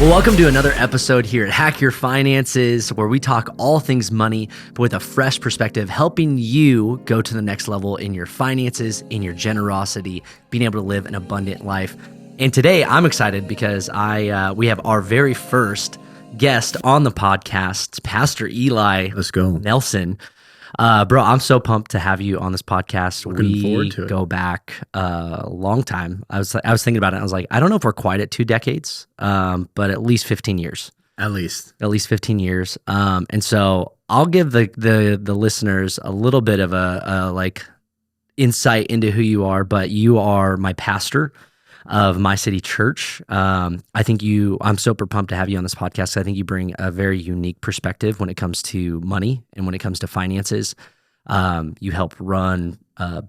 Well, welcome to another episode here at Hack Your Finances, where we talk all things money, but with a fresh perspective, helping you go to the next level in your finances, in your generosity, being able to live an abundant life. And today I'm excited because we have our very first guest on the podcast, Pastor Eli Nelson. Bro, I'm so pumped to have you on this podcast. Looking forward to it. Go back a long time. I was thinking about it. I was like, I don't know if we're quite at 2 decades, but at least 15 years. At least 15 years. And so I'll give the listeners a little bit of a insight into who you are. But you are my pastor of My City Church. I'm super pumped to have you on this podcast. I think you bring a very unique perspective when it comes to money and when it comes to finances. You help run a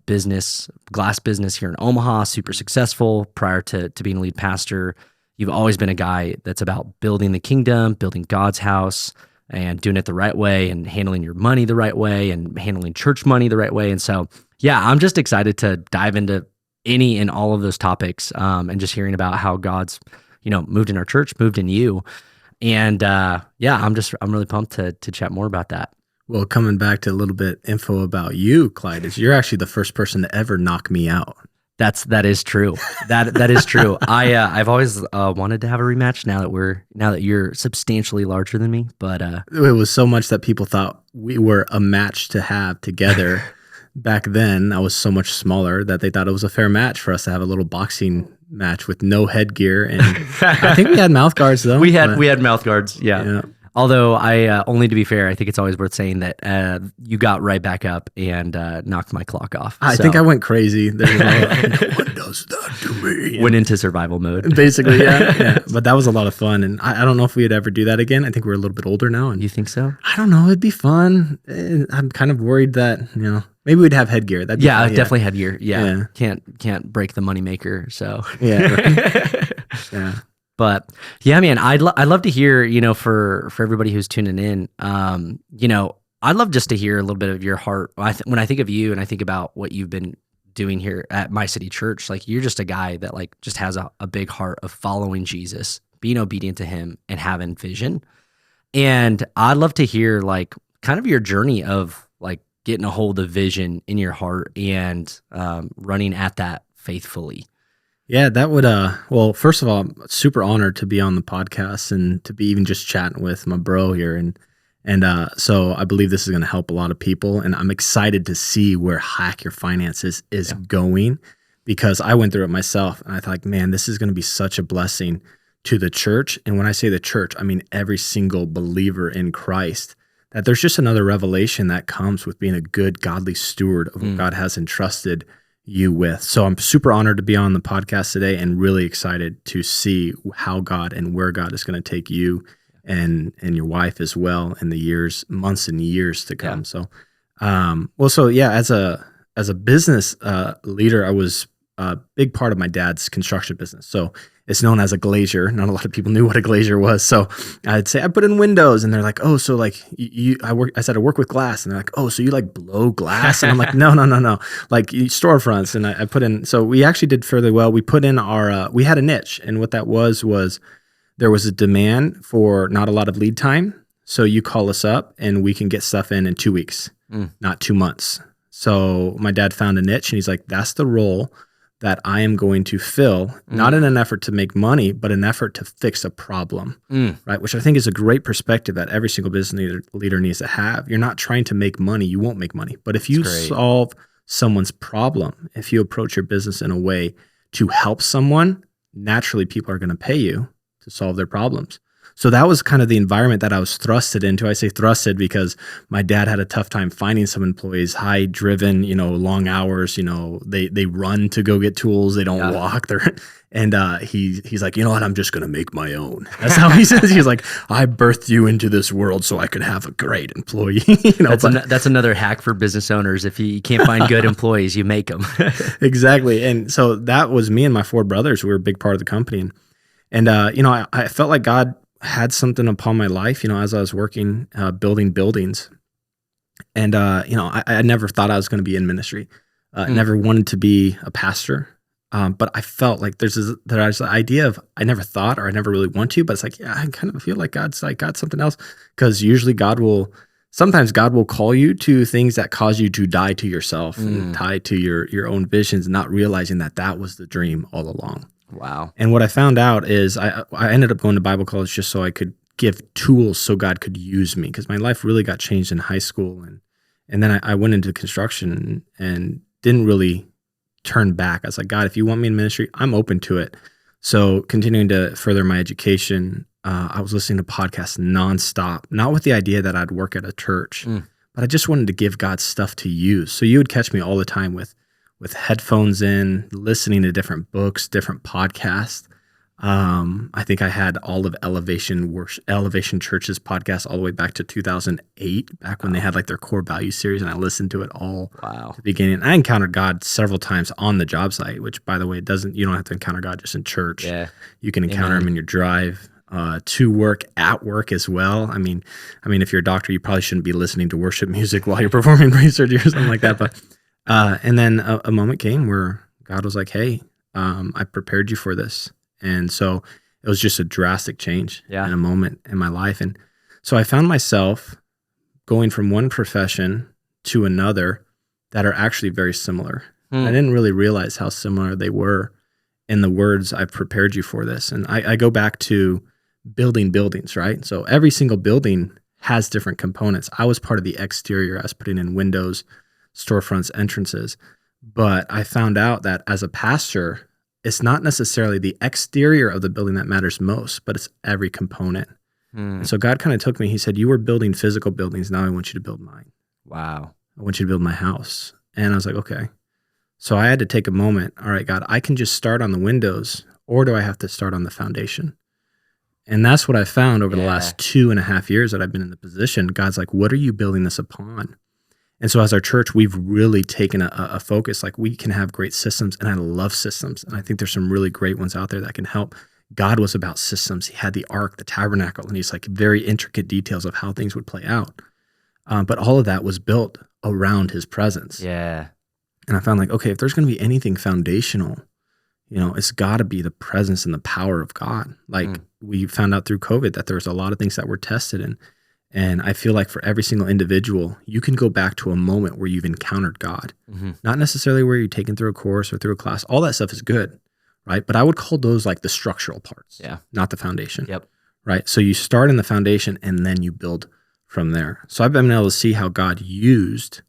glass business here in Omaha, super successful. Prior to being a lead pastor, you've always been a guy that's about building the kingdom, building God's house, and doing it the right way, and handling your money the right way, and handling church money the right way. And so, yeah, I'm just excited to dive into any and all of those topics, and just hearing about how God's, moved in our church, moved in you. And I'm really pumped to chat more about that. Well, coming back to a little bit info about you, Clyde, is you're actually the first person to ever knock me out. That is true. That is true. I've always wanted to have a rematch now that you're substantially larger than me, but it was so much that people thought we were a match to have together. Back then, I was so much smaller that they thought it was a fair match for us to have a little boxing match with no headgear, and I think we had mouth guards though. We had mouth guards, yeah. Although only to be fair, I think it's always worth saying that you got right back up and knocked my clock off. I think I went crazy. No one does that to me. Went into survival mode. Basically, yeah. But that was a lot of fun, and I don't know if we'd ever do that again. I think we're a little bit older now. And you think so? I don't know. It'd be fun. I'm kind of worried that, maybe we'd have headgear. Definitely headgear. Yeah. Can't break the moneymaker. So yeah. Right. Yeah. But yeah, man, I'd love to hear, for everybody who's tuning in, I'd love just to hear a little bit of your heart. When I think of you and I think about what you've been doing here at My City Church, you're just a guy that just has a big heart of following Jesus, being obedient to him, and having vision. And I'd love to hear kind of your journey of getting a hold of vision in your heart and running at that faithfully. Yeah, that would, well, first of all, I'm super honored to be on the podcast and to be even just chatting with my bro here. And so I believe this is going to help a lot of people. And I'm excited to see where Hack Your Finances is going, because I went through it myself and I thought, man, this is going to be such a blessing to the church. And when I say the church, I mean every single believer in Christ, that there's just another revelation that comes with being a good, godly steward of what God has entrusted you with. So I'm super honored to be on the podcast today and really excited to see how God and where God is going to take you and your wife as well in the months and years to come. Yeah. As a business leader, I was a big part of my dad's construction business. So it's known as a glazier. Not a lot of people knew what a glazier was. So I'd say I put in windows, and they're like, "Oh, so I said I work with glass," and they're like, "Oh, so you blow glass?" And I'm like, "No, storefronts." And I put in. So we actually did fairly well. We put in we had a niche, and what that was there was a demand for not a lot of lead time. So you call us up, and we can get stuff in 2 weeks, not 2 months. So my dad found a niche, and he's like, "That's the role that I am going to fill, not in an effort to make money, but an effort to fix a problem," right? Which I think is a great perspective that every single business leader needs to have. You're not trying to make money. You won't make money. But if you solve someone's problem, if you approach your business in a way to help someone, naturally people are going to pay you to solve their problems. So that was kind of the environment that I was thrusted into. I say thrusted because my dad had a tough time finding some employees, high driven, long hours, they run to go get tools. They don't walk. And he's like, you know what? I'm just going to make my own. That's how he says. He's like, I birthed you into this world so I could have a great employee. That's another hack for business owners. If you can't find good employees, you make them. Exactly. And so that was me and my 4 brothers. We were a big part of the company. And I felt like God had something upon my life, as I was working, building buildings. And, I never thought I was going to be in ministry. Never wanted to be a pastor. But I felt like there's the idea of I never thought or I never really want to, but it's like, yeah, I kind of feel like God's like got something else. Because usually sometimes God will call you to things that cause you to die to yourself and tie to your own visions, not realizing that was the dream all along. Wow. And what I found out is I ended up going to Bible college just so I could give tools so God could use me, because my life really got changed in high school. And then I went into construction and didn't really turn back. I was like, God, if you want me in ministry, I'm open to it. So continuing to further my education, I was listening to podcasts nonstop, not with the idea that I'd work at a church, but I just wanted to give God stuff to use. So you would catch me all the time with headphones in, listening to different books, different podcasts. I think I had all of Elevation Church's podcast all the way back to 2008, back when they had like their core value series, and I listened to it all to the beginning. I encountered God several times on the job site, which, by the way, you don't have to encounter God just in church. Yeah. You can encounter him in your drive to work, at work as well. I mean, if you're a doctor, you probably shouldn't be listening to worship music while you're performing brain surgery or something like that. But and then a moment came where God was like, "Hey, I prepared you for this." And so it was just a drastic change in a moment in my life. And so I found myself going from one profession to another that are actually very similar. I didn't really realize how similar they were in the words, "I've prepared you for this." And I go back to building buildings, right? So every single building has different components. I was part of the exterior. I was putting in windows, storefronts, entrances. But I found out that as a pastor, it's not necessarily the exterior of the building that matters most, but it's every component. And so God kind of took me, he said, "You were building physical buildings. Now I want you to build mine. Wow. I want you to build my house." And I was like, okay. So I had to take a moment. All right, God, I can just start on the windows, or do I have to start on the foundation? And that's what I found over the last 2.5 years that I've been in the position. God's like, what are you building this upon? And so as our church, we've really taken a focus. Like, we can have great systems, and I love systems. And I think there's some really great ones out there that can help. God was about systems. He had the ark, the tabernacle, and he's like very intricate details of how things would play out. But all of that was built around his presence. Yeah. And I found like, okay, if there's going to be anything foundational, it's got to be the presence and the power of God. Like we found out through COVID that there's a lot of things that were tested in. And I feel like for every single individual, you can go back to a moment where you've encountered God. Not necessarily where you're taken through a course or through a class. All that stuff is good, right? But I would call those like the structural parts, not the foundation. Yep. Right? So you start in the foundation and then you build from there. So I've been able to see how God used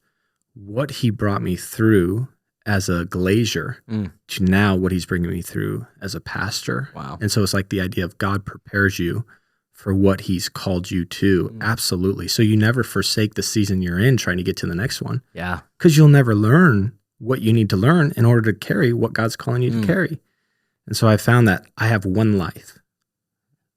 what he brought me through as a glazier to now what he's bringing me through as a pastor. Wow. And so it's like the idea of God prepares you for what he's called you to. Absolutely. So you never forsake the season you're in trying to get to the next one. Yeah. Because you'll never learn what you need to learn in order to carry what God's calling you to carry. And so I found that I have one life.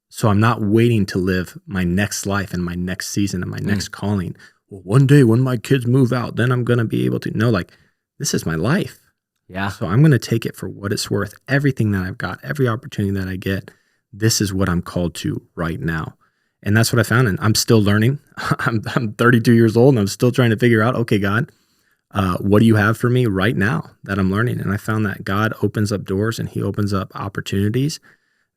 So I'm not waiting to live my next life and my next season and my next calling. Well, one day when my kids move out, then I'm going to be able to. No, like, this is my life. Yeah. So I'm going to take it for what it's worth. Everything that I've got, every opportunity that I get, this is what I'm called to right now. And that's what I found. And I'm still learning. I'm 32 years old and I'm still trying to figure out, okay, God, what do you have for me right now that I'm learning? And I found that God opens up doors and he opens up opportunities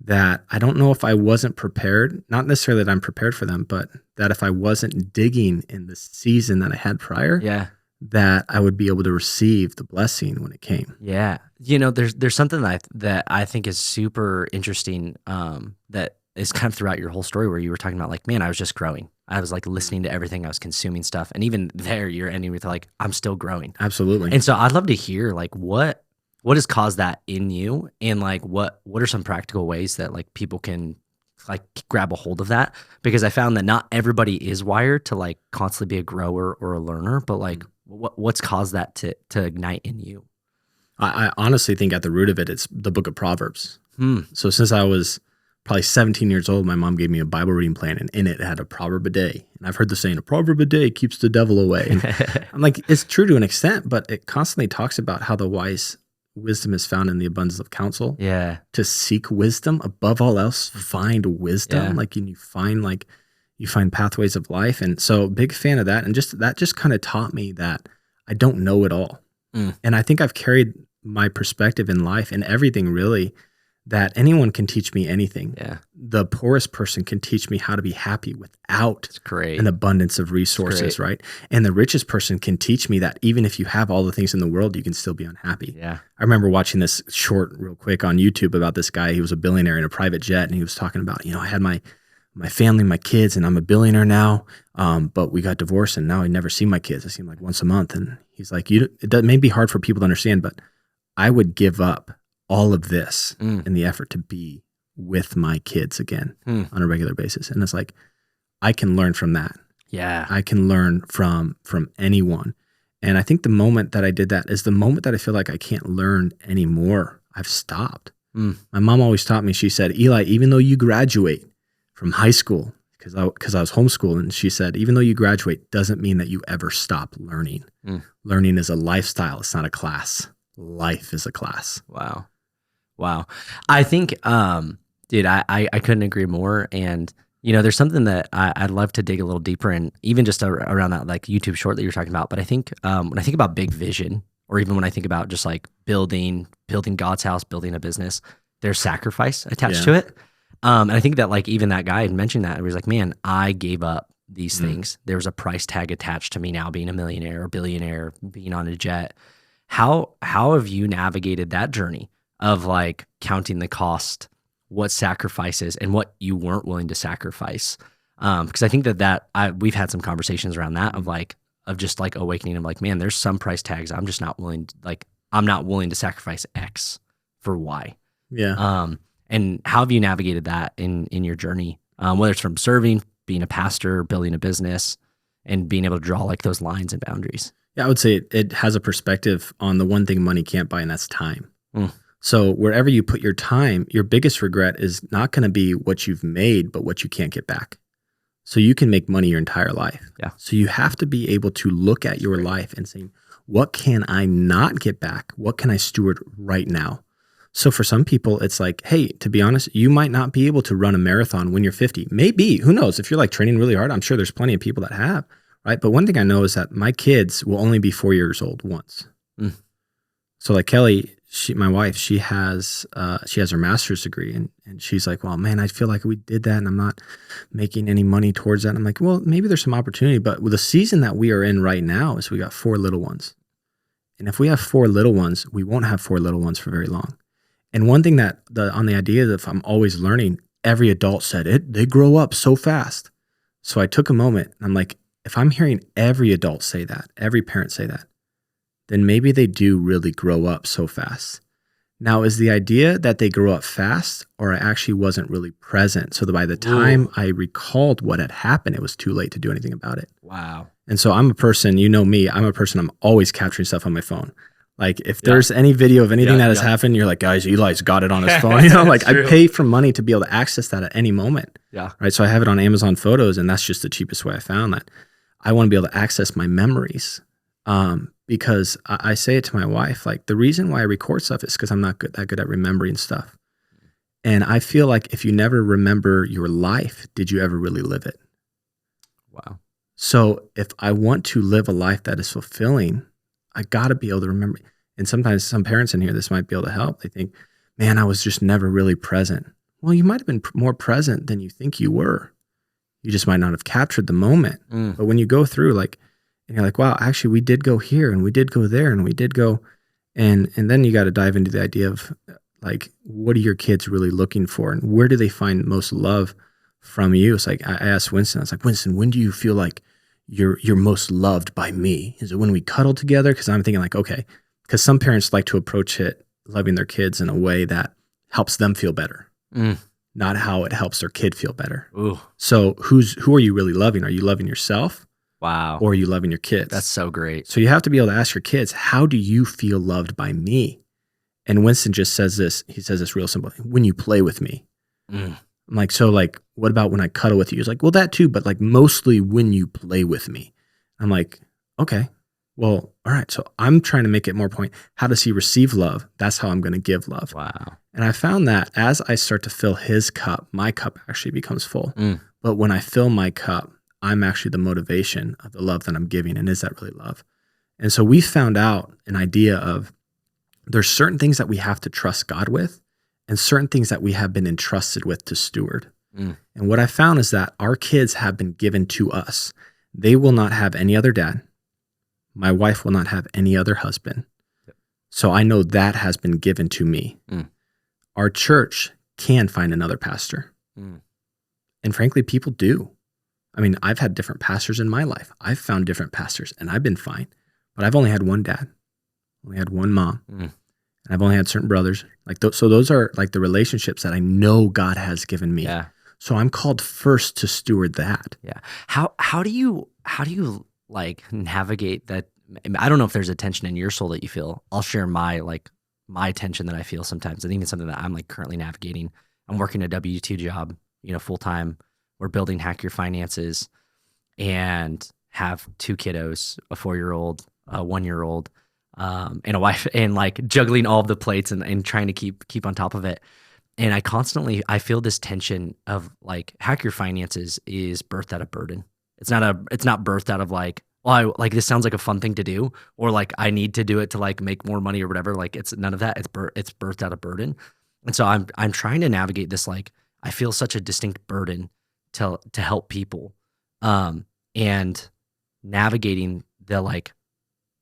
that I don't know if I wasn't prepared, not necessarily that I'm prepared for them, but that if I wasn't digging in the season that I had prior, that I would be able to receive the blessing when it came. Yeah. There's something that I think is super interesting that is kind of throughout your whole story, where you were talking about like, man, I was just growing. I was like listening to everything. I was consuming stuff. And even there, you're ending with like, I'm still growing. Absolutely. And so I'd love to hear like what has caused that in you, and like what are some practical ways that like people can like grab a hold of that? Because I found that not everybody is wired to like constantly be a grower or a learner, but like what's caused that to ignite in you? I honestly think at the root of it, it's the book of Proverbs. So since I was probably 17 years old, my mom gave me a Bible reading plan, and in it had a proverb a day. And I've heard the saying, a proverb a day keeps the devil away. And I'm like, it's true to an extent, but it constantly talks about how the wise wisdom is found in the abundance of counsel. Yeah. To seek wisdom above all else, find wisdom. Yeah. Like, and you find pathways of life. And so big fan of that. And that just kind of taught me that I don't know it all. And I think I've carried my perspective in life and everything really, that anyone can teach me anything. Yeah. The poorest person can teach me how to be happy without It's great. an abundance of resources, right? And the richest person can teach me that even if you have all the things in the world, you can still be unhappy. Yeah. I remember watching this short real quick on YouTube about this guy. He was a billionaire in a private jet, and he was talking about, I had my family, my kids, and I'm a billionaire now, but we got divorced, and now I never see my kids. I see them like once a month. And he's like, it may be hard for people to understand, but I would give up all of this in the effort to be with my kids again on a regular basis. And it's like, I can learn from that. Yeah. I can learn from anyone. And I think the moment that I did that is the moment that I feel like I can't learn anymore. I've stopped. My mom always taught me, she said, Eli, even though you graduate from high school, because I was homeschooled, and she said, even though you graduate doesn't mean that you ever stop learning. Learning is a lifestyle. It's not a class. Life is a class. Wow. I think, dude, I couldn't agree more. And, there's something that I'd love to dig a little deeper in, even just around that like YouTube short that you're talking about. But I think when I think about big vision, or even when I think about just like building God's house, building a business, there's sacrifice attached to it. And I think that like even that guy had mentioned that, it was like, man, I gave up these things. There was a price tag attached to me now being a millionaire or billionaire, being on a jet. How have you navigated that journey of like counting the cost, what sacrifices and what you weren't willing to sacrifice? Because I think that we've had some conversations around that of just like awakening of like, man, there's some price tags I'm just not willing to, like, I'm not willing to sacrifice X for Y. Yeah. And how have you navigated that in your journey, whether it's from serving, being a pastor, building a business, and being able to draw like those lines and boundaries? Yeah, I would say it has a perspective on the one thing money can't buy, and that's time. So wherever you put your time, your biggest regret is not going to be what you've made, but what you can't get back. So you can make money your entire life. Yeah. So you have to be able to look at your life and say, what can I not get back? What can I steward right now? So for some people, it's like, hey, to be honest, you might not be able to run a marathon when you're 50. Maybe, who knows? If you're like training really hard, I'm sure there's plenty of people that have, right? But one thing I know is that my kids will only be 4 years old once. So like Kelly, my wife, she has her master's degree, and she's like, well, man, I feel like we did that and I'm not making any money towards that. And I'm like, well, maybe there's some opportunity, but with the season that we are in right now is we got 4 little ones. And if we have 4 little ones, we won't have 4 little ones for very long. And one thing that on the idea that I'm always learning, every adult said they grow up so fast. So I took a moment and I'm like, if I'm hearing every adult say that, every parent say that, then maybe they do really grow up so fast. Now, is the idea that they grow up fast, or I actually wasn't really present, so that by the time I recalled what had happened, it was too late to do anything about it? Wow. And so I'm a person, me, I'm always capturing stuff on my phone. Like if there's any video of anything that has happened, you're like, guys, Eli's got it on his phone. Like I pay for money to be able to access that at any moment. Yeah. Right. So I have it on Amazon Photos, and that's just the cheapest way I found that. I want to be able to access my memories. Because I say it to my wife, like the reason why I record stuff is because I'm not that good at remembering stuff. And I feel like if you never remember your life, did you ever really live it? Wow. So if I want to live a life that is fulfilling, I got to be able to remember. And sometimes some parents in here, this might be able to help. They think, man, I was just never really present. Well, you might have been more present than you think you were. You just might not have captured the moment. But when you go through and you're like, wow, actually we did go here and we did go there and we did go. And then you got to dive into the idea of like, what are your kids really looking for? And where do they find most love from you? It's like, I asked Winston, I was like, Winston, when do you feel like you're most loved by me? Is it when we cuddle together? Because I'm thinking like, okay, because some parents like to approach it loving their kids in a way that helps them feel better, not how it helps their kid feel better. Ooh. So who are you really loving? Are you loving yourself? Wow. Or are you loving your kids? That's so great. So you have to be able to ask your kids, how do you feel loved by me? And Winston just says this, he says this real simple, when you play with me. I'm like, so like, what about when I cuddle with you? He's like, well, that too, but like mostly when you play with me. I'm like, okay, well, all right. So I'm trying to make it more point. How does he receive love? That's how I'm going to give love. Wow. And I found that as I start to fill his cup, my cup actually becomes full. But when I fill my cup, I'm actually the motivation of the love that I'm giving. And is that really love? And so we found out an idea of there's certain things that we have to trust God with and certain things that we have been entrusted with to steward. Mm. And what I found is that our kids have been given to us. They will not have any other dad. My wife will not have any other husband. Yep. So I know that has been given to me. Mm. Our church can find another pastor. Mm. And frankly, people do. I mean, I've had different pastors in my life. I've found different pastors and I've been fine. But I've only had one dad, only had one mom. Mm. And I've only had certain brothers. So those are like the relationships that I know God has given me. Yeah. So I'm called first to steward that. Yeah. How do you like navigate that? I don't know if there's a tension in your soul that you feel. I'll share my tension that I feel sometimes. I think it's something that I'm like currently navigating. I'm working a W-2 job, full time. We're building Hack Your Finances and have 2 kiddos, a 4-year-old, a 1-year-old, and a wife, and like juggling all of the plates and trying to keep on top of it. And I feel this tension of like Hack Your Finances is birthed out of burden. It's not birthed out of like, well, this sounds like a fun thing to do, or like I need to do it to like make more money or whatever. Like it's none of that. It's birthed out of burden. And so I'm trying to navigate this. Like I feel such a distinct burden to help people, and navigating the like,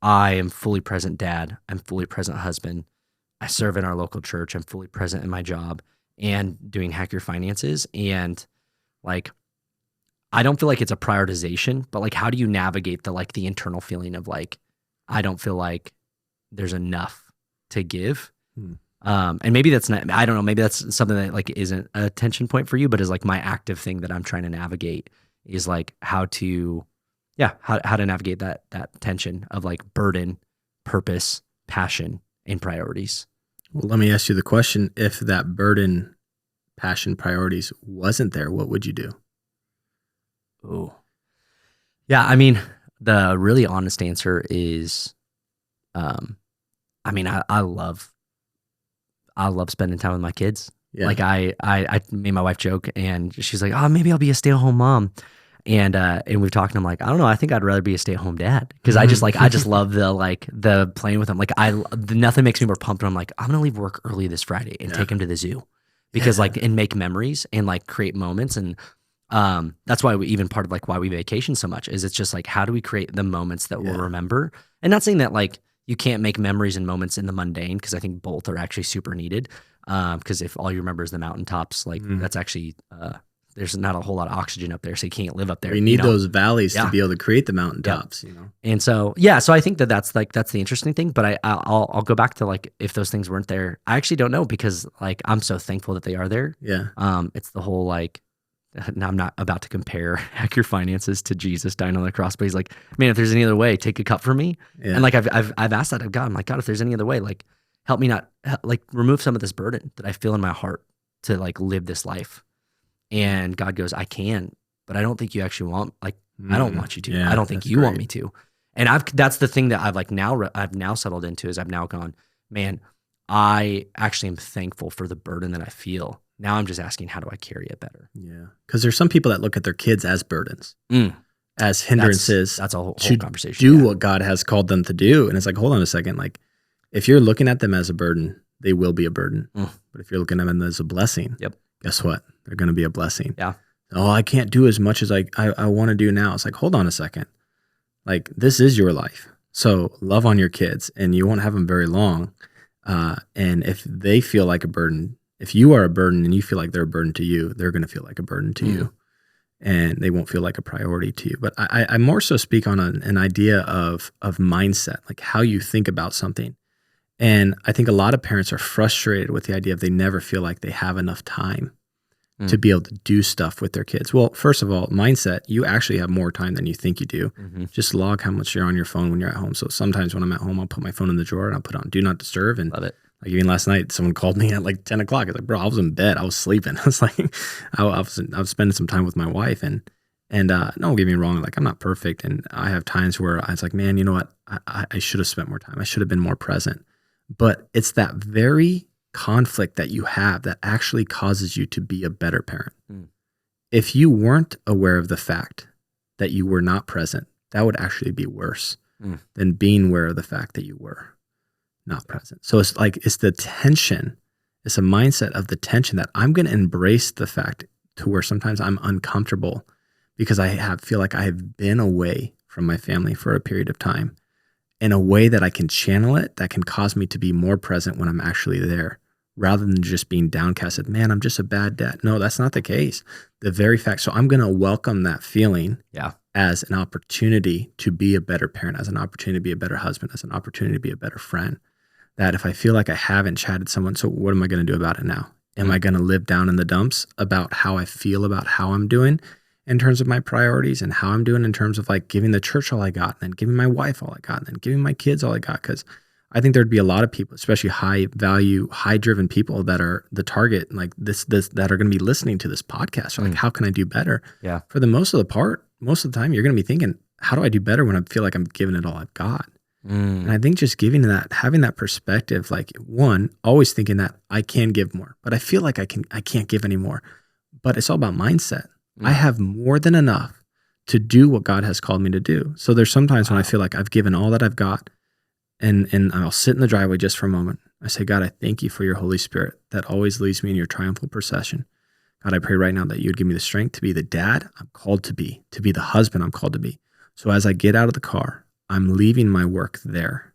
I am fully present dad. I'm fully present husband. I serve in our local church. I'm fully present in my job and doing Hack Your Finances. And like, I don't feel like it's a prioritization, but like, how do you navigate the internal feeling of like, I don't feel like there's enough to give. And maybe that's not, I don't know, maybe that's something that like isn't a tension point for you, but is like my active thing that I'm trying to navigate is like how to navigate that tension of like burden, purpose, passion, and priorities. Well, let me ask you the question. If that burden, passion, priorities wasn't there, what would you do? Oh, yeah. I mean, the really honest answer is, I love spending time with my kids. Yeah. Like I made my wife joke and she's like, oh, maybe I'll be a stay-at-home mom. And we've talked and I'm like, I don't know. I think I'd rather be a stay-at-home dad. Cause I just love the playing with them. Like nothing makes me more pumped when I'm like, I'm going to leave work early this Friday and take him to the zoo because and make memories and like create moments. And that's why part of like why we vacation so much is it's just like, how do we create the moments that we'll remember? And not saying that like you can't make memories and moments in the mundane, because I think both are actually super needed. Because if all you remember is the mountaintops, like that's actually there's not a whole lot of oxygen up there, so you can't live up there. We need those valleys to be able to create the mountaintops, And so so I think that's the interesting thing. But I'll go back to like if those things weren't there, I actually don't know, because like I'm so thankful that they are there. Yeah. It's the whole like. Now I'm not about to compare Hack Your Finances to Jesus dying on the cross, but he's like, man, if there's any other way, take a cup from me. Yeah. And like I've asked that of God. I'm like, God, if there's any other way, like help me not like remove some of this burden that I feel in my heart to like live this life. And God goes, I can, but I don't think you actually want. Like I don't want you to. I don't think you want me to. And that's the thing that I've now settled into is I've now gone, man, I actually am thankful for the burden that I feel. Now I'm just asking, how do I carry it better? Yeah. Because there's some people that look at their kids as burdens, as hindrances. That's a whole conversation. Do what God has called them to do. And it's like, hold on a second. Like, if you're looking at them as a burden, they will be a burden. But if you're looking at them as a blessing, guess what? They're going to be a blessing. Yeah. Oh, I can't do as much as I want to do now. It's like, hold on a second. Like, this is your life. So love on your kids, and you won't have them very long. And if they feel like a burden, if you are a burden and you feel like they're a burden to you, they're going to feel like a burden to you, and they won't feel like a priority to you. But I more so speak on an idea of mindset, like how you think about something. And I think a lot of parents are frustrated with the idea of they never feel like they have enough time to be able to do stuff with their kids. Well, first of all, mindset, you actually have more time than you think you do. Just log how much you're on your phone when you're at home. So sometimes when I'm at home, I'll put my phone in the drawer and I'll put on Do Not Disturb. And love it. Like even last night, someone called me at like 10 o'clock. I was like, bro, I was in bed. I was sleeping. I was like, I was spending some time with my wife. And don't get me wrong, like I'm not perfect. And I have times where I was like, man, you know what? I should have spent more time. I should have been more present. But it's that very conflict that you have that actually causes you to be a better parent. If you weren't aware of the fact that you were not present, that would actually be worse than being aware of the fact that you were. not present. So it's like, it's the tension. It's a mindset of the tension that I'm going to embrace the fact to where sometimes I'm uncomfortable because feel like I have been away from my family for a period of time in a way that I can channel it, that can cause me to be more present when I'm actually there, rather than just being downcasted. Man, I'm just a bad dad. No, that's not the case. The very fact. So I'm going to welcome that feeling as an opportunity to be a better parent, as an opportunity to be a better husband, as an opportunity to be a better friend. That if I feel like I haven't chatted someone, so what am I going to do about it now? Am I going to live down in the dumps about how I feel about how I'm doing in terms of my priorities and how I'm doing in terms of like giving the church all I got, and then giving my wife all I got, and then giving my kids all I got? Because I think there'd be a lot of people, especially high value, high driven people that are the target, like this that are going to be listening to this podcast. Like, how can I do better? Yeah. For the most of the time, you're going to be thinking, how do I do better when I feel like I'm giving it all I've got? And I think just having that perspective, like, one, always thinking that I can give more, but I feel like I can't give anymore. But it's all about mindset. I have more than enough to do what God has called me to do. So there's sometimes when I feel like I've given all that I've got, and I'll sit in the driveway just for a moment. I say, God, I thank you for your Holy Spirit that always leads me in your triumphal procession. God, I pray right now that you would give me the strength to be the dad I'm called to be the husband I'm called to be. So as I get out of the car, I'm leaving my work there.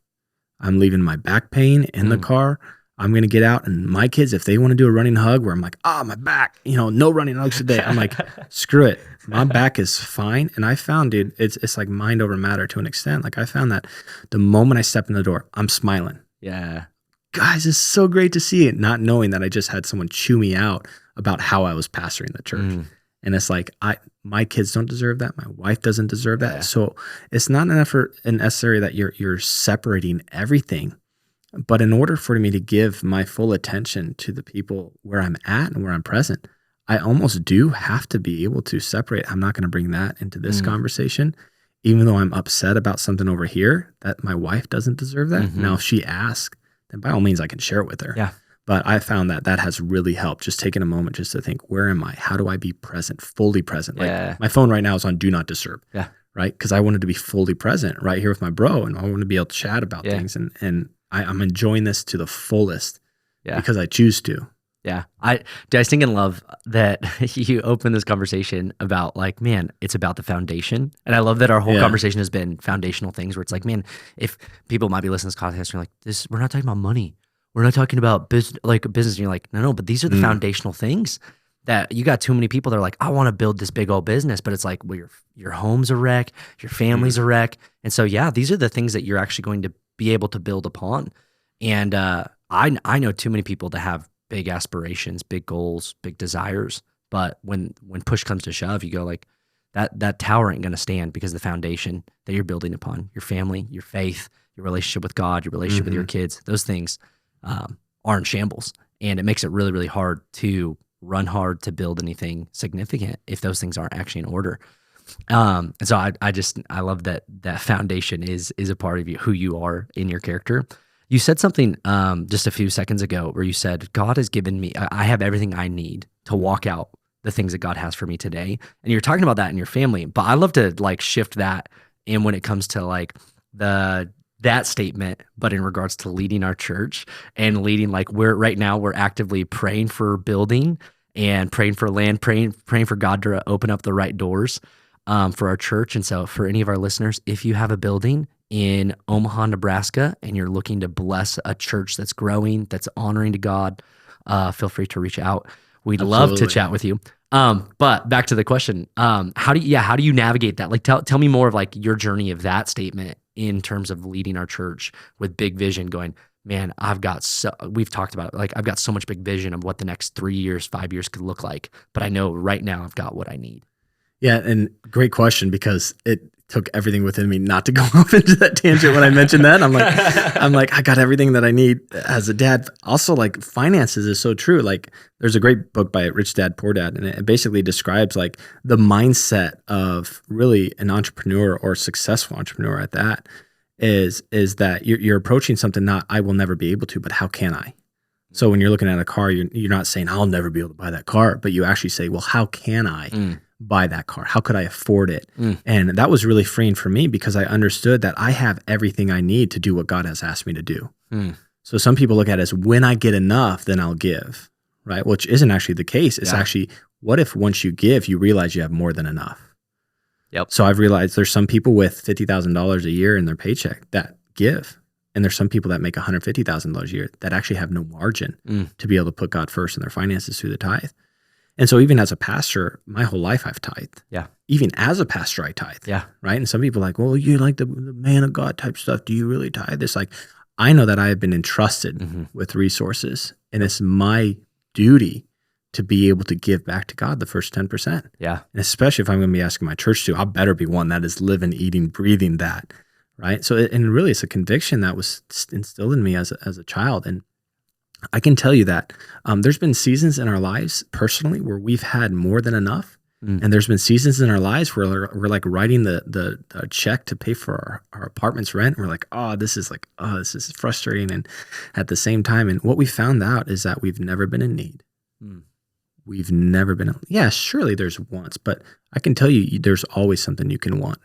I'm leaving my back pain in the car. I'm going to get out, and my kids, if they want to do a running hug where I'm like, my back, no running hugs today. I'm like, screw it. My back is fine. And I found, dude, it's like mind over matter to an extent. Like, I found that the moment I step in the door, I'm smiling. Yeah. Guys, it's so great to see it. Not knowing that I just had someone chew me out about how I was pastoring the church. And it's like, my kids don't deserve that. My wife doesn't deserve that. So it's not an effort necessary that you're separating everything. But in order for me to give my full attention to the people where I'm at and where I'm present, I almost do have to be able to separate. I'm not going to bring that into this conversation, even though I'm upset about something over here that my wife doesn't deserve that. Now, if she asks, then by all means, I can share it with her. Yeah. But I found that has really helped, just taking a moment just to think, where am I? How do I be present, fully present? Like, my phone right now is on do not disturb. Yeah. Right? Because I wanted to be fully present right here with my bro, and I want to be able to chat about things. And I'm enjoying this to the fullest because I choose to. Yeah. I was thinking, love that you opened this conversation about like, man, it's about the foundation. And I love that our whole conversation has been foundational things where it's like, man, if people might be listening to this podcast and you're like, we're not talking about money. We're not talking about business. And you're like, no, but these are the foundational things that you got too many people that are like, I want to build this big old business, but it's like, well, your home's a wreck, your family's a wreck. And so, these are the things that you're actually going to be able to build upon. And I know too many people that have big aspirations, big goals, big desires. But when push comes to shove, you go like, that tower ain't going to stand because the foundation that you're building upon, your family, your faith, your relationship with God, your relationship with your kids, those things are in shambles. And it makes it really, really hard to run hard to build anything significant if those things aren't actually in order. And so I love that foundation is a part of you, who you are in your character. You said something just a few seconds ago where you said, God has given me, I have everything I need to walk out the things that God has for me today. And you're talking about that in your family, but I love to like shift that in when it comes to like that statement, but in regards to leading our church and leading, like right now we're actively praying for building and praying for land, praying for God to open up the right doors for our church. And so for any of our listeners, if you have a building in Omaha, Nebraska, and you're looking to bless a church that's growing, that's honoring to God, feel free to reach out. We'd love to chat with you. But back to the question, how do you navigate that? Like, tell me more of like your journey of that statement in terms of leading our church with big vision, going, man, we've talked about it, like I've got so much big vision of what the next 3 years, 5 years could look like, but I know right now I've got what I need. Yeah. And great question, because it took everything within me not to go off into that tangent when I mentioned that. I'm like, I got everything that I need as a dad. Also, like, finances is so true. Like, there's a great book by Rich Dad, Poor Dad, and it basically describes like the mindset of really an entrepreneur or successful entrepreneur at that is that you're approaching something not, I will never be able to, but how can I? So when you're looking at a car, you're not saying I'll never be able to buy that car, but you actually say, well, how can I buy that car? How could I afford it? Mm. And that was really freeing for me because I understood that I have everything I need to do what God has asked me to do. Mm. So some people look at it as when I get enough, then I'll give, right? Which isn't actually the case. It's actually, what if once you give, you realize you have more than enough? Yep. So I've realized there's some people with $50,000 a year in their paycheck that give. And there's some people that make $150,000 a year that actually have no margin to be able to put God first in their finances through the tithe. And so even as a pastor, my whole life I've tithed. Yeah. Even as a pastor, I tithe. Yeah. Right. And some people are like, well, you like the man of God type stuff. Do you really tithe? It's like, I know that I have been entrusted with resources, and it's my duty to be able to give back to God the first 10%. Yeah. And especially if I'm going to be asking my church to, I better be one that is living, eating, breathing that. Right. So, and really it's a conviction that was instilled in me as a child. And I can tell you that there's been seasons in our lives personally where we've had more than enough. And there's been seasons in our lives where we're like writing the check to pay for our apartment's rent. And we're like, this is frustrating. And at the same time, and what we found out is that we've never been in need. We've never been, surely there's wants, but I can tell you, there's always something you can want.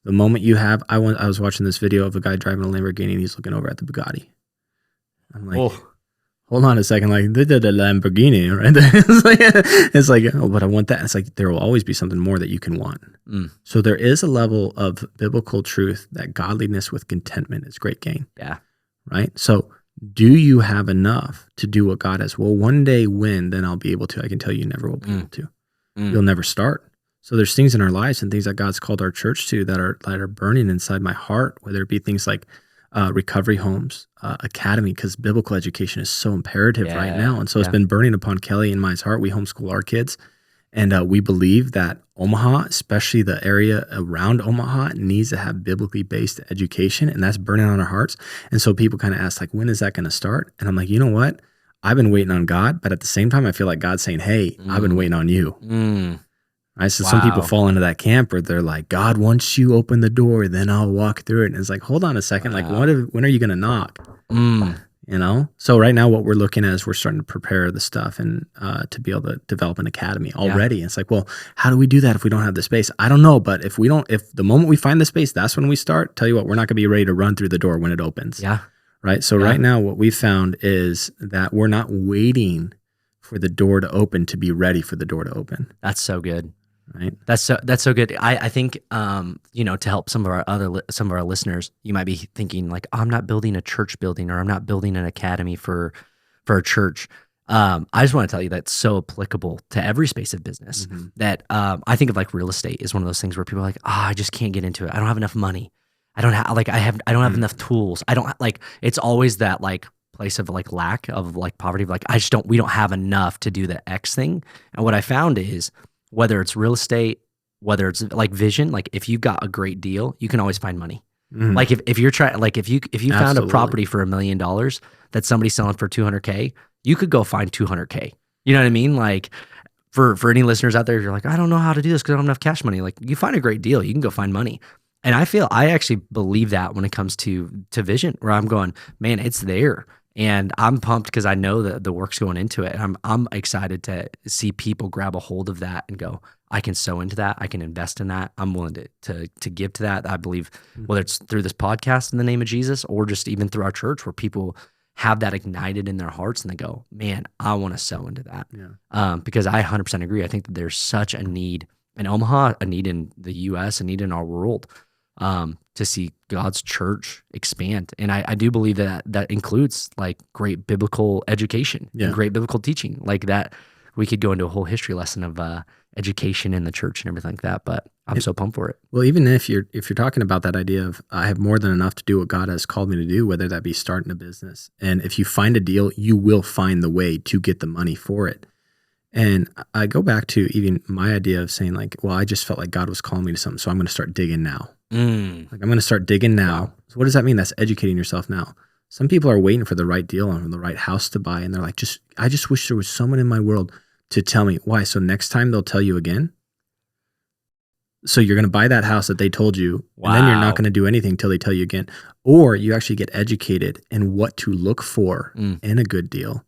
The moment you have, I was watching this video of a guy driving a Lamborghini and he's looking over at the Bugatti. I'm like, hold on a second, like the Lamborghini, right? it's like, oh, but I want that. It's like there will always be something more that you can want. So there is a level of biblical truth that godliness with contentment is great gain. Yeah. Right. So do you have enough to do what God has? Well, one day when, then I'll be able to. I can tell you never will be able to. You'll never start. So there's things in our lives and things that God's called our church to that are burning inside my heart, whether it be things like recovery homes, academy, because biblical education is so imperative right now. And so it's been burning upon Kelly and mine's heart. We homeschool our kids. And we believe that Omaha, especially the area around Omaha, needs to have biblically based education. And that's burning on our hearts. And so people kind of ask, like, when is that going to start? And I'm like, you know what? I've been waiting on God. But at the same time, I feel like God's saying, hey, I've been waiting on you. Right? So some people fall into that camp where they're like, God, once you open the door, then I'll walk through it. And it's like, hold on a second. Like, when are you going to knock? You know? So right now what we're looking at is we're starting to prepare the stuff and to be able to develop an academy already. And it's like, well, how do we do that if we don't have the space? I don't know. But if the moment we find the space, that's when we start. Tell you what, we're not going to be ready to run through the door when it opens. Yeah. Right? So right now what we found is that we're not waiting for the door to open to be ready for the door to open. That's so good. Right. That's so good. I think to help some of our listeners, you might be thinking like, I'm not building a church building, or I'm not building an academy for a church. I just want to tell you that's so applicable to every space of business. That I think of like real estate is one of those things where people are like, I just can't get into it. I don't have enough money. I don't have enough tools. I don't like. It's always that like place of like lack of like poverty. Of like we don't have enough to do the X thing. And what I found is, whether it's real estate, whether it's like vision, like if you've got a great deal, you can always find money. Like if you're trying, like if you found a property for $1 million that somebody's selling for 200K, you could go find 200K. You know what I mean? Like for any listeners out there, you're like, I don't know how to do this because I don't have enough cash money. Like you find a great deal, you can go find money. And I actually believe that when it comes to vision, where I'm going, man, it's there. And I'm pumped because I know that the work's going into it. And I'm excited to see people grab a hold of that and go, I can sow into that. I can invest in that. I'm willing to give to that. I believe whether it's through this podcast in the name of Jesus, or just even through our church, where people have that ignited in their hearts and they go, man, I want to sow into that. Because I 100% agree. I think that there's such a need in Omaha, a need in the U.S., a need in our world, to see God's church expand. And I do believe that includes like great biblical education and great biblical teaching. Like that, we could go into a whole history lesson of education in the church and everything like that, but I'm so pumped for it. Well, even if you're talking about that idea of I have more than enough to do what God has called me to do, whether that be starting a business, and if you find a deal, you will find the way to get the money for it. And I go back to even my idea of saying like, well, I just felt like God was calling me to something, so I'm going to start digging now. Like I'm going to start digging now. Wow. So what does that mean? That's educating yourself now. Some people are waiting for the right deal and the right house to buy, and they're like, I just wish there was someone in my world to tell me why. So next time they'll tell you again. So you're going to buy that house that they told you, and then you're not going to do anything till they tell you again. Or you actually get educated in what to look for in a good deal.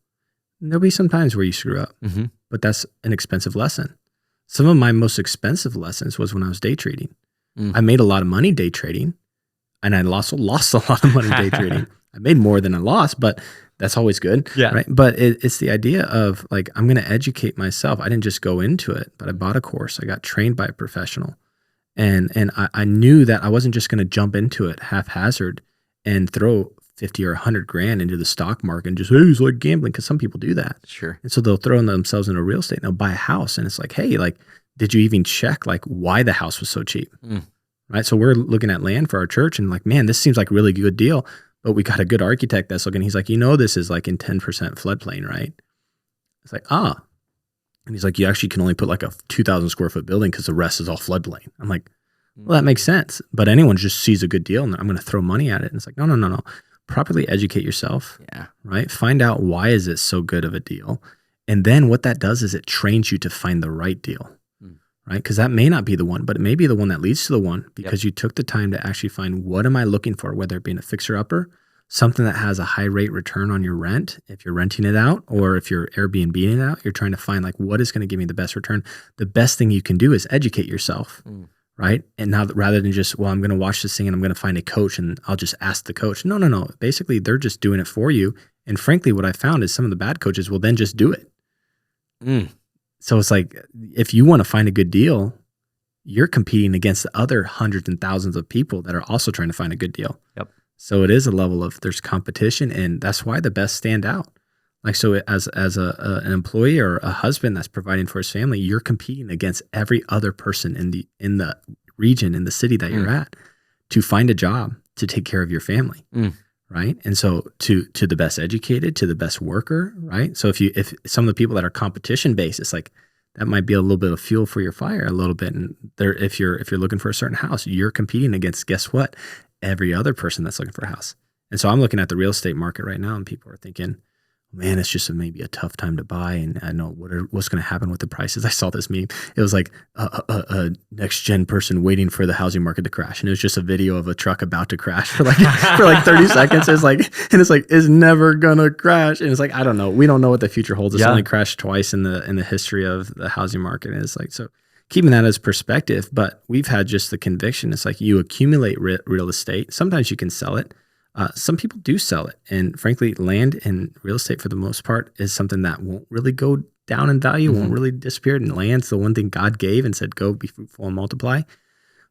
And there'll be some times where you screw up, but that's an expensive lesson. Some of my most expensive lessons was when I was day trading. Mm. I made a lot of money day trading, and I also lost a lot of money day trading. I made more than I lost, but that's always good, Yeah. right? But it's the idea of like, I'm going to educate myself. I didn't just go into it, but I bought a course. I got trained by a professional. And I knew that I wasn't just going to jump into it haphazard and throw 50 or 100 grand into the stock market and just, hey, it's like gambling, because some people do that. Sure. And so they'll throw themselves into real estate and they'll buy a house. And it's like, hey, like, did you even check like why the house was so cheap? Right. So we're looking at land for our church and like, man, this seems like a really good deal. But we got a good architect that's looking. He's like, this is like in 10% floodplain, right? It's like, And he's like, you actually can only put like a 2,000 square foot building because the rest is all floodplain. I'm like, well, that makes sense. But anyone just sees a good deal and I'm going to throw money at it. And it's like, no. Properly educate yourself. Yeah. Right. Find out why is it so good of a deal. And then what that does is it trains you to find the right deal. Right? Because that may not be the one, but it may be the one that leads to the one because you took the time to actually find, what am I looking for, whether it be a fixer upper, something that has a high rate return on your rent, if you're renting it out, or if you're Airbnb it out, you're trying to find like, what is going to give me the best return? The best thing you can do is educate yourself. Right? And now rather than just, well, I'm going to watch this thing and I'm going to find a coach and I'll just ask the coach. No. Basically, they're just doing it for you. And frankly, what I found is some of the bad coaches will then just do it. So it's like, if you want to find a good deal, you're competing against the other hundreds and thousands of people that are also trying to find a good deal. Yep. So it is a level of, there's competition, and that's why the best stand out. Like, so as an employee or a husband that's providing for his family, you're competing against every other person in the region, in the city that you're at, to find a job to take care of your family. Right. And so to the best educated, to the best worker, right? So if some of the people that are competition based, it's like, that might be a little bit of fuel for your fire a little bit. And if you're looking for a certain house, you're competing against, guess what? Every other person that's looking for a house. And so I'm looking at the real estate market right now and people are thinking, man, it's just maybe a tough time to buy. And I know what's going to happen with the prices. I saw this meme. It was like a next gen person waiting for the housing market to crash. And it was just a video of a truck about to crash for like 30 seconds. It's like, it's never going to crash. And it's like, I don't know. We don't know what the future holds. It's only crashed twice in the history of the housing market. And it's like, so keeping that as perspective, but we've had just the conviction. It's like, you accumulate real estate. Sometimes you can sell it. Some people do sell it. And frankly, land and real estate for the most part is something that won't really go down in value, won't really disappear. And land's the one thing God gave and said, go be fruitful and multiply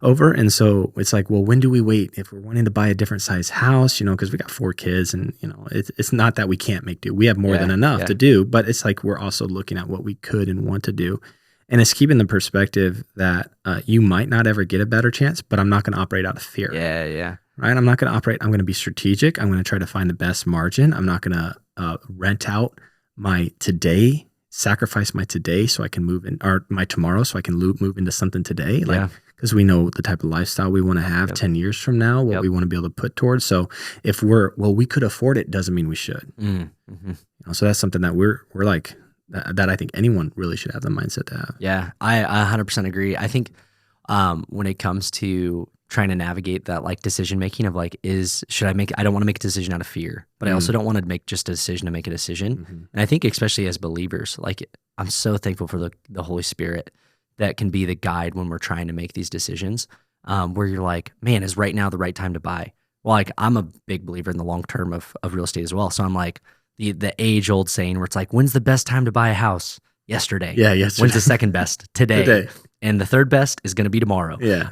over. And so it's like, well, when do we wait? If we're wanting to buy a different size house, because we got 4 kids and, it's not that we can't make do. We have more than enough to do, but it's like, we're also looking at what we could and want to do. And it's keeping the perspective that you might not ever get a better chance, but I'm not going to operate out of fear. Yeah. Right? I'm not going to operate. I'm going to be strategic. I'm going to try to find the best margin. I'm not going to rent out my today, sacrifice my today so I can move in, or my tomorrow so I can move into something today. Because we know the type of lifestyle we want to have 10 years from now, what we want to be able to put towards. So if we could afford it, doesn't mean we should. So that's something that we're like, that I think anyone really should have the mindset to have. Yeah, I 100% agree. I think when it comes to trying to navigate that like decision making of like, I don't want to make a decision out of fear, but I also don't want to make just a decision to make a decision. And I think especially as believers, like I'm so thankful for the Holy Spirit that can be the guide when we're trying to make these decisions, where you're like, man, is right now the right time to buy? Well, like I'm a big believer in the long term of real estate as well. So I'm like the age old saying where it's like, when's the best time to buy a house? Yesterday. Yeah, yesterday. When's the second best? Today. And the third best is going to be tomorrow. Yeah.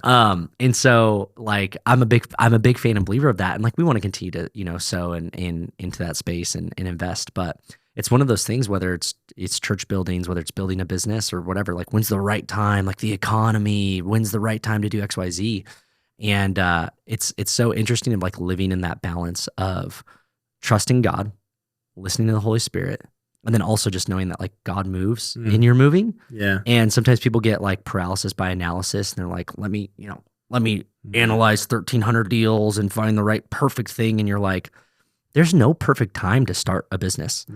And so like I'm a big fan and believer of that, and like we want to continue to sow into that space and invest. But it's one of those things, whether it's church buildings, whether it's building a business or whatever. Like when's the right time? Like the economy. When's the right time to do X, Y, Z? And it's so interesting of like living in that balance of trusting God, listening to the Holy Spirit. And then also just knowing that like God moves in your moving. Yeah. And sometimes people get like paralysis by analysis and they're like, let me analyze 1,300 deals and find the right perfect thing. And you're like, there's no perfect time to start a business.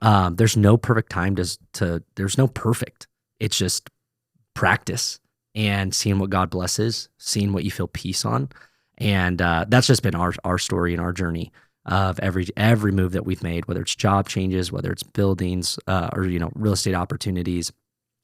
Yeah. There's no perfect time there's no perfect. It's just practice and seeing what God blesses, seeing what you feel peace on. And that's just been our story and our journey of every move that we've made, whether it's job changes, whether it's buildings, or real estate opportunities.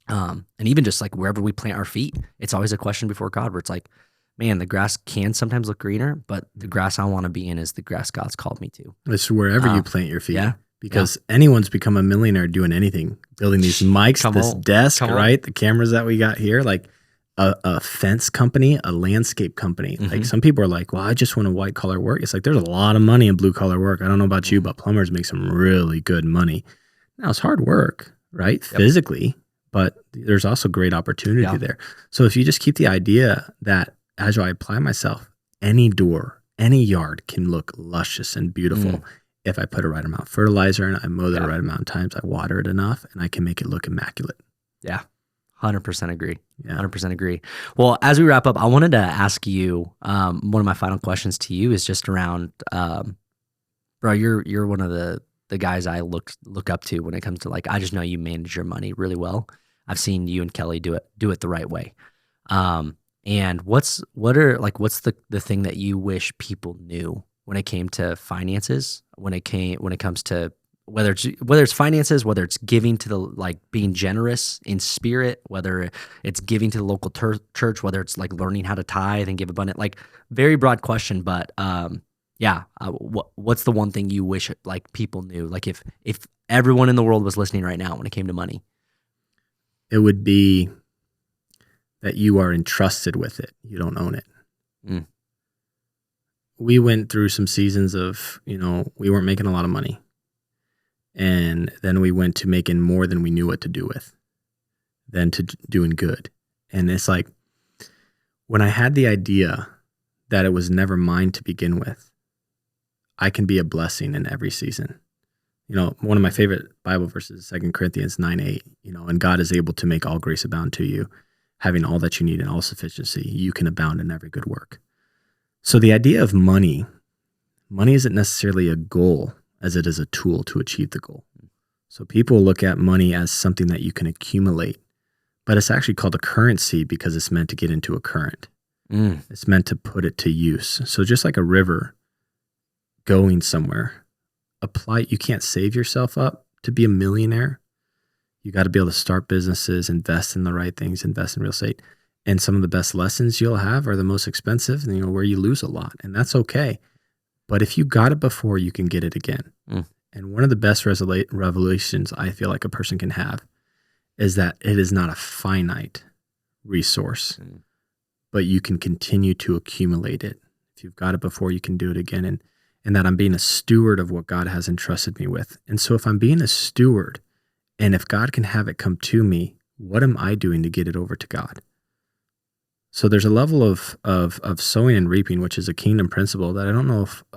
And even just like wherever we plant our feet, it's always a question before God where it's like, man, the grass can sometimes look greener, but the grass I want to be in is the grass God's called me to. It's wherever you plant your feet. Yeah. Because anyone's become a millionaire doing anything, building these mics, this desk, right? The cameras that we got here, like a fence company, a landscape company. Like some people are like, well, I just want a white collar work. It's like, there's a lot of money in blue collar work. I don't know about you, but plumbers make some really good money. Now it's hard work, right? Physically, but there's also great opportunity there. So if you just keep the idea that as I apply myself, any door, any yard can look luscious and beautiful if I put a right amount of fertilizer and I mow the right amount of times, I water it enough, and I can make it look immaculate. Yeah, 100% agree. 100% agree. Well, as we wrap up, I wanted to ask you, one of my final questions to you is just around, bro, you're one of the guys I look up to when it comes to like, I just know you manage your money really well. I've seen you and Kelly do it the right way. And what's the thing that you wish people knew when it came to finances, when it comes to whether it's finances, whether it's giving to the, like being generous in spirit, whether it's giving to the local church, whether it's like learning how to tithe and give abundant, like very broad question. But what's the one thing you wish like people knew? Like if everyone in the world was listening right now when it came to money, it would be that you are entrusted with it. You don't own it. We went through some seasons of, we weren't making a lot of money. And then we went to making more than we knew what to do with, than to doing good. And it's like, when I had the idea that it was never mine to begin with, I can be a blessing in every season. One of my favorite Bible verses is 2 Corinthians 9:8, and God is able to make all grace abound to you, having all that you need in all sufficiency, you can abound in every good work. So the idea of money isn't necessarily a goal as it is a tool to achieve the goal. So people look at money as something that you can accumulate, but it's actually called a currency because it's meant to get into a current. It's meant to put it to use. So just like a river going somewhere, you can't save yourself up to be a millionaire. You got to be able to start businesses, invest in the right things, invest in real estate. And some of the best lessons you'll have are the most expensive, where you lose a lot. And that's okay. But if you got it before, you can get it again. And one of the best revelations I feel like a person can have is that it is not a finite resource, but you can continue to accumulate it. If you've got it before, you can do it again. And that I'm being a steward of what God has entrusted me with. And so if I'm being a steward, and if God can have it come to me, what am I doing to get it over to God? So there's a level of sowing and reaping, which is a kingdom principle that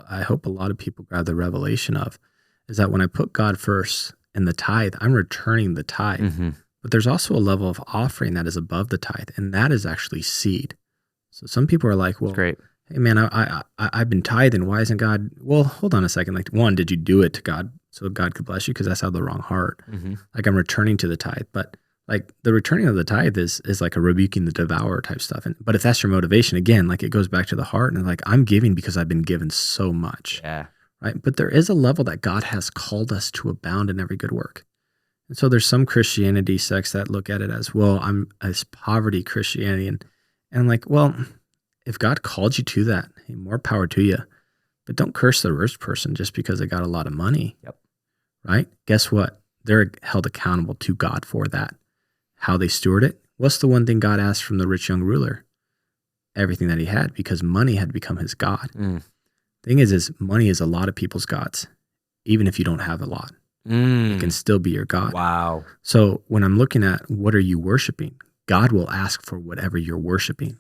I hope a lot of people grab the revelation of, is that when I put God first in the tithe, I'm returning the tithe. But there's also a level of offering that is above the tithe, and that is actually seed. So some people are like, well, great. Hey man, I've been tithing. Why isn't God? Well, hold on a second. Like, one, did you do it to God so God could bless you? Because that's out of the wrong heart. Like, I'm returning to the tithe, but like the returning of the tithe is like a rebuking the devourer type stuff. But if that's your motivation, again, like it goes back to the heart, and like, I'm giving because I've been given so much. Right. But there is a level that God has called us to abound in every good work. And so there's some Christianity sects that look at it as, well, I'm as poverty Christianity. And I'm like, well, if God called you to that, hey, more power to you. But don't curse the rich person just because they got a lot of money. Right? Guess what? They're held accountable to God for that. How they steward it. What's the one thing God asked from the rich young ruler? Everything that he had, because money had become his God. Thing is money is a lot of people's gods, even if you don't have a lot. It can still be your God. Wow. So when I'm looking at what are you worshiping, God will ask for whatever you're worshiping.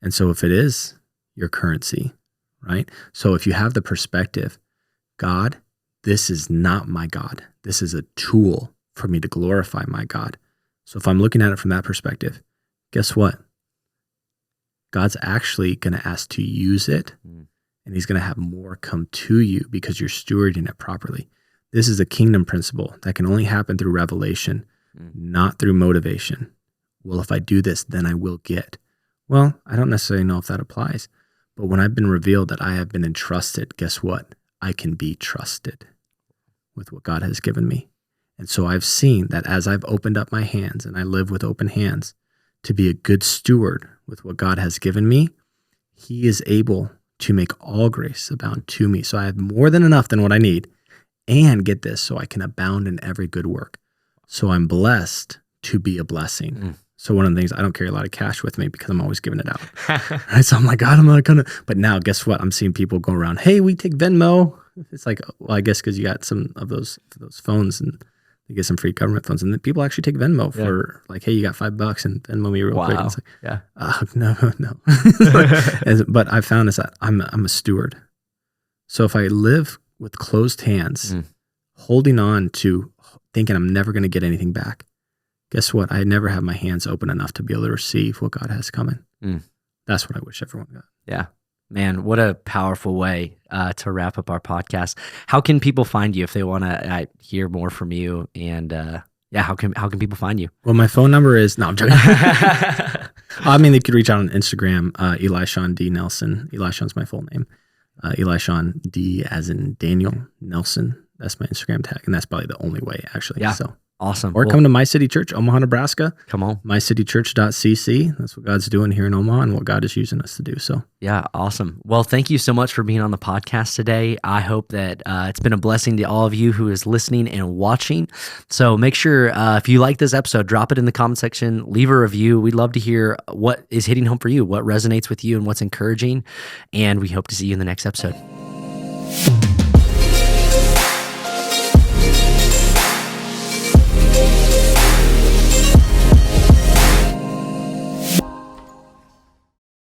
And so if it is your currency, right? So if you have the perspective, God, this is not my God. This is a tool for me to glorify my God. So if I'm looking at it from that perspective, guess what? God's actually going to ask to use it, and he's going to have more come to you because you're stewarding it properly. This is a kingdom principle that can only happen through revelation, not through motivation. Well, if I do this, then I will get. Well, I don't necessarily know if that applies, but when I've been revealed that I have been entrusted, guess what? I can be trusted with what God has given me. And so I've seen that as I've opened up my hands and I live with open hands to be a good steward with what God has given me, he is able to make all grace abound to me. So I have more than enough than what I need, and get this, so I can abound in every good work. So I'm blessed to be a blessing. So one of the things, I don't carry a lot of cash with me because I'm always giving it out. Right? So I'm like, God, I'm not gonna. But now, guess what? I'm seeing people go around, hey, we take Venmo. It's like, well, I guess because you got some of those phones and you get some free government phones, and then people actually take Venmo for like, hey, you got $5 and Venmo me real quick. And it's like, no. But I found is that I'm a steward. So if I live with closed hands, holding on to thinking I'm never going to get anything back, guess what? I never have my hands open enough to be able to receive what God has coming. That's what I wish everyone got. Yeah. Man, what a powerful way to wrap up our podcast. How can people find you if they want to hear more from you? And how can people find you? Well, my phone number is, no, I'm joking. I mean, they could reach out on Instagram, Eli Sean D. Nelson. Eli Sean's my full name. Eli Sean D as in Daniel Nelson. That's my Instagram tag. And that's probably the only way, actually. Yeah. So awesome. Or come to My City Church, Omaha, Nebraska. Come on. mycitychurch.cc. That's what God's doing here in Omaha and what God is using us to do. So yeah, awesome. Well, thank you so much for being on the podcast today. I hope that it's been a blessing to all of you who is listening and watching. So make sure if you like this episode, drop it in the comment section, leave a review. We'd love to hear what is hitting home for you, what resonates with you and what's encouraging. And we hope to see you in the next episode.